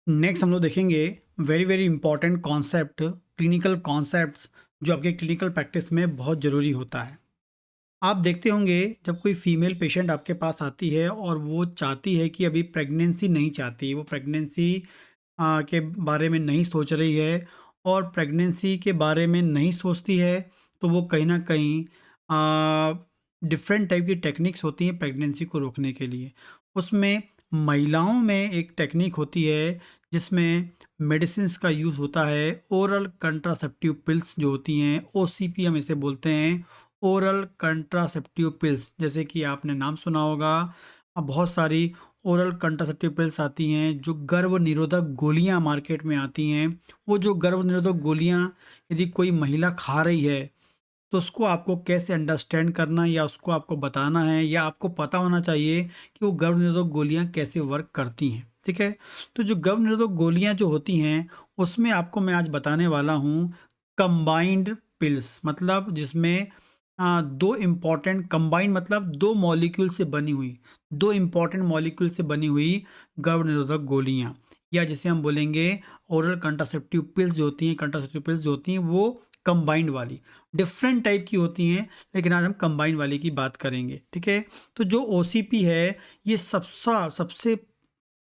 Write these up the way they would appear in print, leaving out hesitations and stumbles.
Next हम लोग देखेंगे very very important concept, clinical concepts जो आपके क्लिनिकल प्रैक्टिस में बहुत ज़रूरी होता है। आप देखते होंगे जब कोई फीमेल पेशेंट आपके पास आती है और वो चाहती है कि अभी प्रेगनेंसी नहीं चाहती, वो प्रेगनेंसी के बारे में नहीं सोच रही है और प्रेगनेंसी के बारे में नहीं सोचती है, तो वो कहीं न कहीं डिफरेंट टाइप की टेक्निक्स होती हैं प्रेगनेंसी को रोकने के लिए। उसमें महिलाओं में एक टेक्निक होती है जिसमें मेडिसिन्स का यूज़ होता है, ओरल कंट्रासेप्टिव पिल्स जो होती हैं, ओसीपी हम इसे बोलते हैं, ओरल कंट्रासेप्टिव पिल्स। जैसे कि आपने नाम सुना होगा, बहुत सारी ओरल कंट्रासेप्टिव पिल्स आती हैं, जो गर्भ निरोधक गोलियां मार्केट में आती हैं। वो जो गर्भ निरोधक गोलियां यदि कोई महिला खा रही है, तो उसको आपको कैसे अंडरस्टैंड करना या उसको आपको बताना है या आपको पता होना चाहिए कि वो गर्भ निरोधक गोलियां कैसे वर्क करती हैं। ठीक है? तो जो गर्भ निरोधक गोलियां जो होती हैं, उसमें आपको मैं आज बताने वाला हूँ कंबाइंड पिल्स, मतलब जिसमें दो इम्पॉर्टेंट, कंबाइंड मतलब दो मॉलिक्यूल से बनी हुई, दो इम्पॉर्टेंट मॉलिक्यूल से बनी हुई गर्भ निरोधक गोलियां, या जिसे हम बोलेंगे ओरल कंट्रासेप्टिव पिल्स जो होती हैं, कंट्रासेप्टिव पिल्स जो होती हैं वो कंबाइंड वाली डिफरेंट टाइप की होती हैं, लेकिन आज हम कंबाइन वाले की बात करेंगे। ठीक है? तो जो ओसीपी है, ये सबसे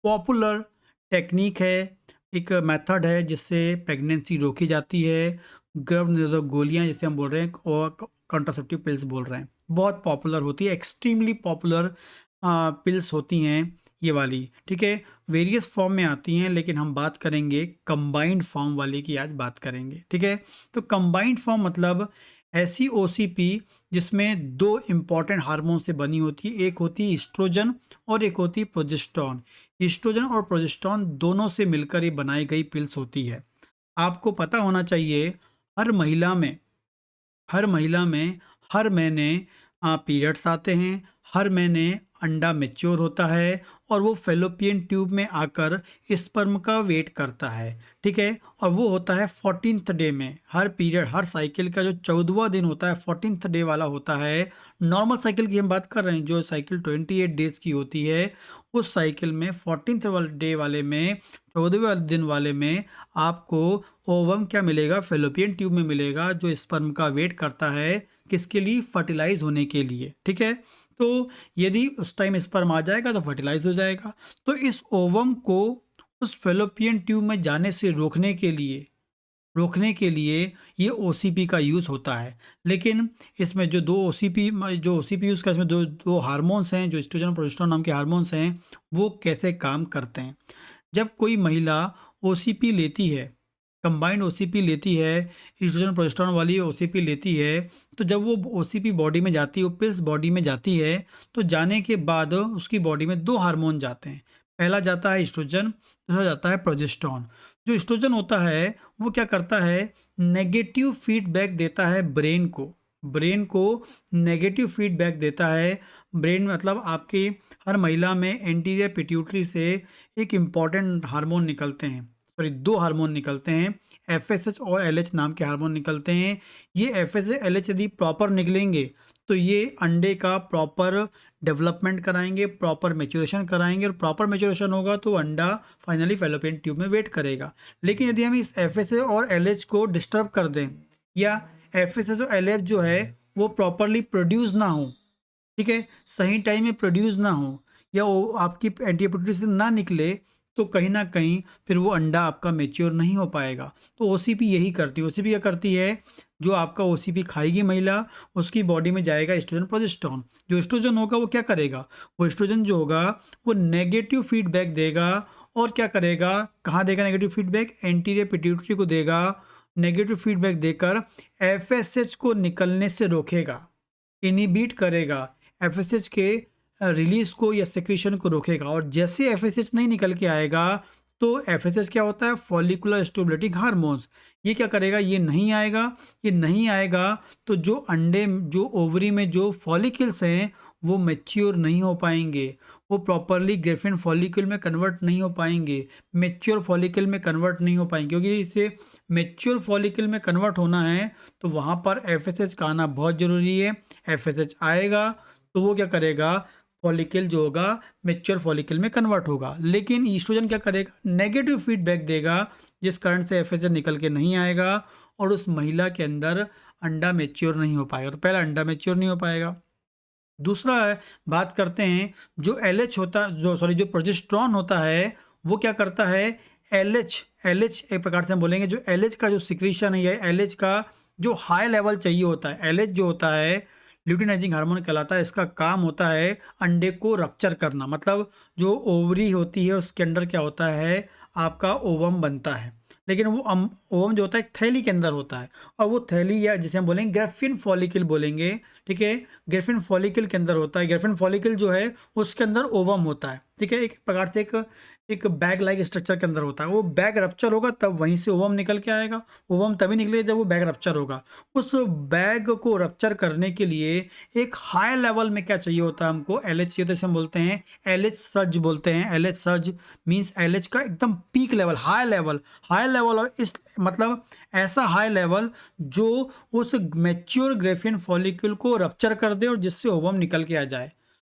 पॉपुलर टेक्निक है, एक मेथड है जिससे प्रेगनेंसी रोकी जाती है। गर्भ निरोधक गोलियां जिसे हम बोल रहे हैं और कॉन्ट्रासेप्टिव पिल्स बोल रहे हैं, बहुत पॉपुलर होती है, एक्सट्रीमली पॉपुलर पिल्स होती हैं ये वाली। ठीक है? वेरियस फॉर्म में आती हैं, लेकिन हम बात करेंगे कंबाइंड फॉर्म वाले की, आज बात करेंगे। ठीक है? तो कंबाइंड फॉर्म मतलब ऐसी ओसीपी जिसमें दो इम्पॉर्टेंट हार्मोन से बनी होती है, एक होती है ईस्ट्रोजन और एक होती है प्रोजेस्टेरोन। ईस्ट्रोजन और प्रोजेस्टेरोन दोनों से मिलकर ये बनाई गई पिल्स होती है। आपको पता होना चाहिए, हर महिला में हर महिला में हर महीने पीरियड्स आते हैं, हर महीने अंडा मैच्योर होता है और वो फेलोपियन ट्यूब में आकर स्पर्म का वेट करता है। ठीक है? और वो होता है 14th डे में। हर पीरियड, हर साइकिल का जो 14वां दिन होता है 14th डे वाला होता है। नॉर्मल साइकिल की हम बात कर रहे हैं, जो साइकिल 28 डेज की होती है, उस साइकिल में 14th वाले डे वाले में, 14वें दिन वाले में आपको ओवम क्या मिलेगा? फेलोपियन ट्यूब में मिलेगा, जो स्पर्म का वेट करता है किसके लिए? फर्टिलाइज होने के लिए। ठीक है? तो यदि उस टाइम स्पर्म आ जाएगा तो फर्टिलाइज हो जाएगा। तो इस ओवम को उस फेलोपियन ट्यूब में जाने से रोकने के लिए ये ओसीपी का यूज़ होता है। लेकिन इसमें जो दो ओसीपी जो ओसीपी यूज़ का, इसमें दो दो हार्मोन्स हैं, जो एस्ट्रोजन और प्रोजेस्टेरोन नाम के हार्मोन्स हैं, वो कैसे काम करते हैं। जब कोई महिला ओसीपी लेती है, कंबाइंड ओसीपी लेती है, एस्ट्रोजन प्रोजेस्टेरोन वाली ओसीपी लेती है, तो जब वो ओसीपी बॉडी में जाती है, वो पिल्स बॉडी में जाती है, तो जाने के बाद उसकी बॉडी में दो हार्मोन जाते हैं। पहला जाता है एस्ट्रोजन, दूसरा जाता है प्रोजेस्टेरोन। जो एस्ट्रोजन होता है वो क्या करता है? नेगेटिव फीडबैक देता है ब्रेन को नेगेटिव फीडबैक देता है। ब्रेन मतलब आपकी हर महिला में एंटीरियर पिट्यूटरी से एक इम्पॉर्टेंट हार्मोन निकलते हैं, सॉरी दो हार्मोन निकलते हैं, एफएसएच और एलएच नाम के हार्मोन निकलते हैं। ये एफएसएच एलएच यदि प्रॉपर निकलेंगे तो ये अंडे का प्रॉपर डेवलपमेंट कराएंगे, प्रॉपर मैच्योरेशन कराएंगे, और प्रॉपर मैच्योरेशन होगा तो अंडा फाइनली फेलोपियन ट्यूब में वेट करेगा। लेकिन यदि हम इस एफएसएच और एलएच को डिस्टर्ब कर दें, या एफएसएच और एलएच जो है वो प्रॉपरली प्रोड्यूस ना हो, ठीक है, सही टाइम में प्रोड्यूस ना हो, या वो आपकी एंटीबायोटिक से ना निकले, तो कहीं ना कहीं फिर वो अंडा आपका मेच्योर नहीं हो पाएगा। तो ओसीपी यही करती है। ओसीपी क्या करती है? जो आपका ओसीपी खाएगी महिला, उसकी बॉडी में जाएगा एस्ट्रोजन प्रोजेस्टेरोन। जो एस्ट्रोजन होगा वो क्या करेगा? वो एस्ट्रोजन जो होगा वो नेगेटिव फीडबैक देगा, और क्या करेगा? कहाँ देगा नेगेटिव फीडबैक? एंटीरियर पिट्यूटरी को देगा। नेगेटिव फीडबैक देकर एफएसएच को निकलने से रोकेगा, इनिबिट करेगा, एफएसएच के रिलीज को या सेक्रेशन को रोकेगा। और जैसे एफएसएच नहीं निकल के आएगा, तो एफएसएच क्या होता है? Follicular stimulating hormones. ये क्या करेगा? ये नहीं आएगा तो जो अंडे, जो ओवरी में जो फॉलिकल्स हैं वो मैच्योर नहीं हो पाएंगे, वो प्रॉपरली ग्रेफिन फॉलिकल में कन्वर्ट नहीं हो पाएंगे, मैच्योर फॉलिकल में कन्वर्ट नहीं हो पाएंगे। क्योंकि इसे मैच्योर फॉलिकल में कन्वर्ट होना है तो वहाँ पर एफएसएच का आना बहुत ज़रूरी है। एफएसएच आएगा तो वो क्या करेगा? फॉलिकल जो होगा मैच्योर फॉलिकल में कन्वर्ट होगा। लेकिन ईस्ट्रोजन क्या करेगा, नेगेटिव फीडबैक देगा, जिस कारण से एफएसएच निकल के नहीं आएगा और उस महिला के अंदर अंडा मैच्योर नहीं हो पाएगा। तो पहला अंडा मैच्योर नहीं हो पाएगा। दूसरा है, बात करते हैं जो एलएच होता जो सॉरी जो प्रोजेस्टेरॉन होता है वो क्या करता है, एलएच एलएच एक प्रकार से हम बोलेंगे जो एलएच का जो सिक्रीशन है या एलएच का जो हाई लेवल चाहिए होता है, एलएच जो होता है ल्यूटिनाइजिंग हार्मोन कहलाता है। इसका काम होता है अंडे को रप्चर करना, मतलब जो ओवरी होती है उसके अंदर क्या होता है, आपका ओवम बनता है। लेकिन वो ओवम जो होता है एक थैली के अंदर होता है, और वो थैली या जिसे हम बोलेंगे ग्रेफिन फॉलिकल बोलेंगे, ठीक है, ग्रेफिन फॉलिकल के अंदर होता है। ग्रेफिन फॉलिकल जो है उसके अंदर ओवम होता है, ठीक है, एक प्रकार से एक बैग लाइक स्ट्रक्चर के अंदर होता है। वो बैग रप्चर होगा तब वहीं से ओवम निकल के आएगा। ओवम तभी निकलेगा जब वो बैग रप्चर होगा। उस बैग को रप्चर करने के लिए एक हाई लेवल में क्या चाहिए होता है हमको, एलएच चाहिए। तो हम बोलते हैं एलएच सर्ज बोलते हैं। एलएच सर्ज मीन्स एलएच का एकदम पीक लेवल, हाई लेवल और इस मतलब ऐसा हाई लेवल जो उस मैच्योर ग्रेफिन फॉलिकल को रप्चर कर दे और जिससे ओवम निकल के आ जाए।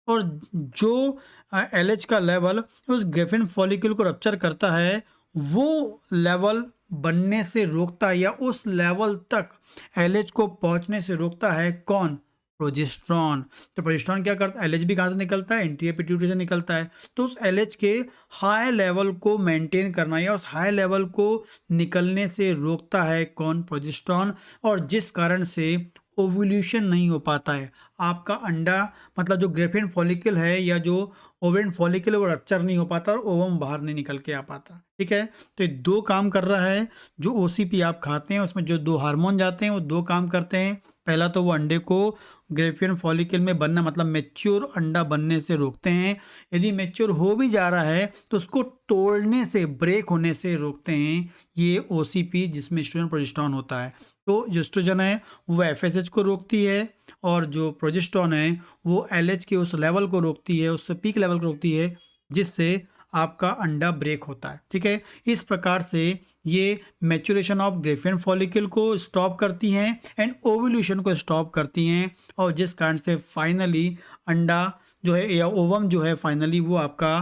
और जो एलएच का लेवल उस ग्रेफिन फॉलिकल को रप्चर करता है वो लेवल बनने से रोकता है या उस लेवल तक एलएच को पहुंचने से रोकता है कौन, प्रोजेस्टेरॉन। तो प्रोजेस्टेरॉन क्या करता है, एलएच भी कहाँ से निकलता है, एंटीरियर पिट्यूटरी से निकलता है। तो उस एलएच के हाई लेवल को मेंटेन करना या उस हाई लेवल को निकलने से रोकता है कौन, प्रोजेस्टेरॉन। और जिस कारण से ओव्यूलेशन नहीं हो पाता है, आपका अंडा मतलब जो ग्रेफिन फॉलिकल है या जो ओवेन फॉलिकल है वो रप्चर नहीं हो पाता और ओवम बाहर नहीं निकल के आ पाता, ठीक है। तो ये दो काम कर रहा है। जो ओसीपी आप खाते हैं उसमें जो दो हार्मोन जाते हैं वो दो काम करते हैं। पहला तो वो अंडे को ग्रेफिन फॉलिकल में बनना मतलब मैच्योर अंडा बनने से रोकते हैं। यदि मैच्योर हो भी जा रहा है तो उसको तोड़ने से, ब्रेक होने से रोकते हैं ये ओसीपी, जिसमें एस्ट्रोजन प्रोजेस्टेरॉन होता है। तो जो एस्ट्रोजन है वो एफएसएच को रोकती है और जो प्रोजेस्टेरॉन है वो एलएच के उस लेवल को रोकती है, उस पीक लेवल को रोकती है, जिससे आपका अंडा ब्रेक होता है, ठीक है। इस प्रकार से ये मैच्योरेशन ऑफ ग्रेफिन फॉलिकल को स्टॉप करती हैं एंड ओव्यूलेशन को स्टॉप करती हैं, और जिस कारण से फाइनली अंडा जो है या ओवम जो है फाइनली वो आपका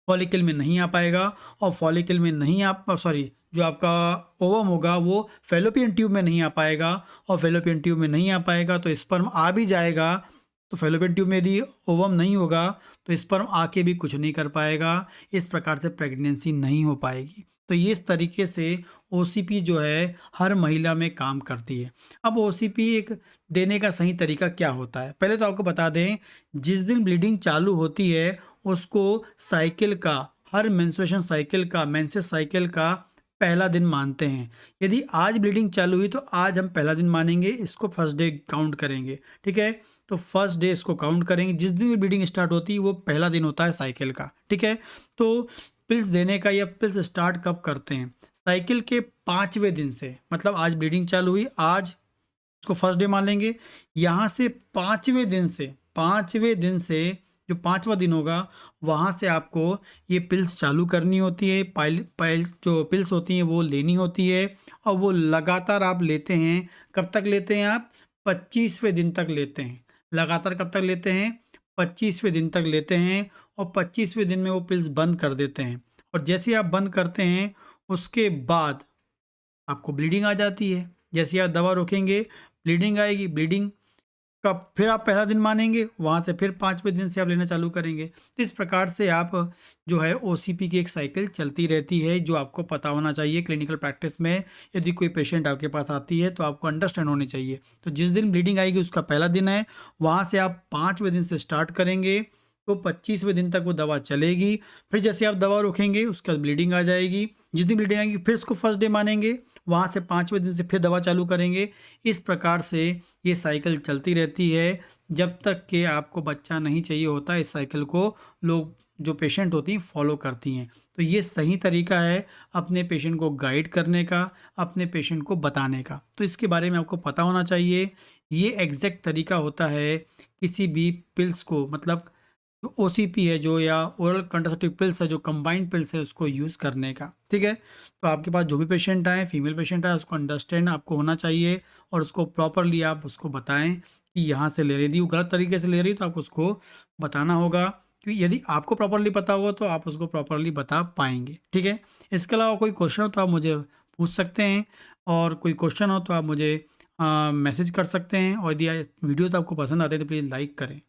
फॉलिकल में नहीं आ पाएगा। और फॉलिकल में नहीं आ सॉरी जो आपका ओवम होगा वो फेलोपियन ट्यूब में नहीं आ पाएगा, और फेलोपियन ट्यूब में नहीं आ पाएगा तो स्पर्म आ भी जाएगा। तो फेलोपियन ट्यूब में यदि ओवम नहीं होगा तो स्पर्म आके भी कुछ नहीं कर पाएगा। इस प्रकार से प्रेगनेंसी नहीं हो पाएगी। तो ये इस तरीके से ओसीपी जो है हर महिला में काम करती है। अब ओसीपी एक देने का सही तरीका क्या होता है, पहले तो आपको बता दें, जिस दिन ब्लीडिंग चालू होती है उसको साइकिल का, हर मेंस्ट्रुएशन साइकिल का, मेंसेस साइकिल का पहला दिन मानते हैं। यदि आज ब्लीडिंग चालू हुई तो आज हम पहला दिन मानेंगे, इसको फर्स्ट डे काउंट करेंगे, ठीक है। तो फर्स्ट डे इसको काउंट करेंगे। जिस दिन भी ब्लीडिंग स्टार्ट होती है वो पहला दिन होता है साइकिल का, ठीक है। तो पिल्स देने का या पिल्स स्टार्ट कब करते हैं, साइकिल के 5वें दिन से, मतलब आज ब्लीडिंग चालू हुई, आज इसको फर्स्ट डे मान लेंगे। यहाँ से 5वें दिन से जो 5वां दिन होगा वहाँ से आपको ये पिल्स चालू करनी होती है। पाइल्स जो पिल्स होती हैं वो लेनी होती है, और वो लगातार आप लेते हैं। कब तक लेते हैं आप, 25वें दिन तक लेते हैं। लगातार कब तक लेते हैं, 25वें दिन तक लेते हैं, और 25वें दिन में वो पिल्स बंद कर देते हैं। और जैसे ही आप बंद करते हैं उसके बाद आपको ब्लीडिंग आ जाती है। जैसे ही आप दवा रोकेंगे ब्लीडिंग आएगी, ब्लीडिंग कब फिर आप पहला दिन मानेंगे, वहाँ से फिर 5वें दिन से आप लेना चालू करेंगे। तो इस प्रकार से आप जो है ओसीपी की एक साइकिल चलती रहती है, जो आपको पता होना चाहिए क्लिनिकल प्रैक्टिस में। यदि कोई पेशेंट आपके पास आती है तो आपको अंडरस्टैंड होनी चाहिए। तो जिस दिन ब्लीडिंग आएगी उसका पहला दिन है, वहाँ से आप 5वें दिन से स्टार्ट करेंगे तो 25वें दिन तक वो दवा चलेगी। फिर जैसे आप दवा रोकेंगे उसके बाद ब्लीडिंग आ जाएगी। जिस दिन ब्लीडिंग आएगी फिर उसको फर्स्ट डे मानेंगे, वहाँ से 5वें दिन से फिर दवा चालू करेंगे। इस प्रकार से ये साइकिल चलती रहती है जब तक कि आपको बच्चा नहीं चाहिए होता। इस साइकिल को लोग जो पेशेंट होती हैं फॉलो करती हैं। तो ये सही तरीका है अपने पेशेंट को गाइड करने का, अपने पेशेंट को बताने का। तो इसके बारे में आपको पता होना चाहिए। ये एग्जैक्ट तरीका होता है किसी भी पिल्स को, मतलब जो ओसीपी है जो या ओरल कंट्रासेप्टिव पिल्स है, जो कंबाइंड पिल्स है, उसको यूज़ करने का, ठीक है। तो आपके पास जो भी पेशेंट आए, फीमेल पेशेंट आए, उसको अंडरस्टैंड आपको होना चाहिए और उसको प्रॉपरली आप उसको बताएं कि यहाँ से ले रही है। यदि वो गलत तरीके से ले रही है तो आपको उसको बताना होगा, क्योंकि यदि आपको प्रॉपर्ली पता होगा तो आप उसको प्रॉपर्ली बता पाएँगे, ठीक है? इसके अलावा कोई क्वेश्चन हो तो आप मुझे पूछ सकते हैं, और कोई क्वेश्चन हो तो आप मुझे मैसेज कर सकते हैं, और यदि वीडियोज़ आपको पसंद आते हैं तो प्लीज़ लाइक करें।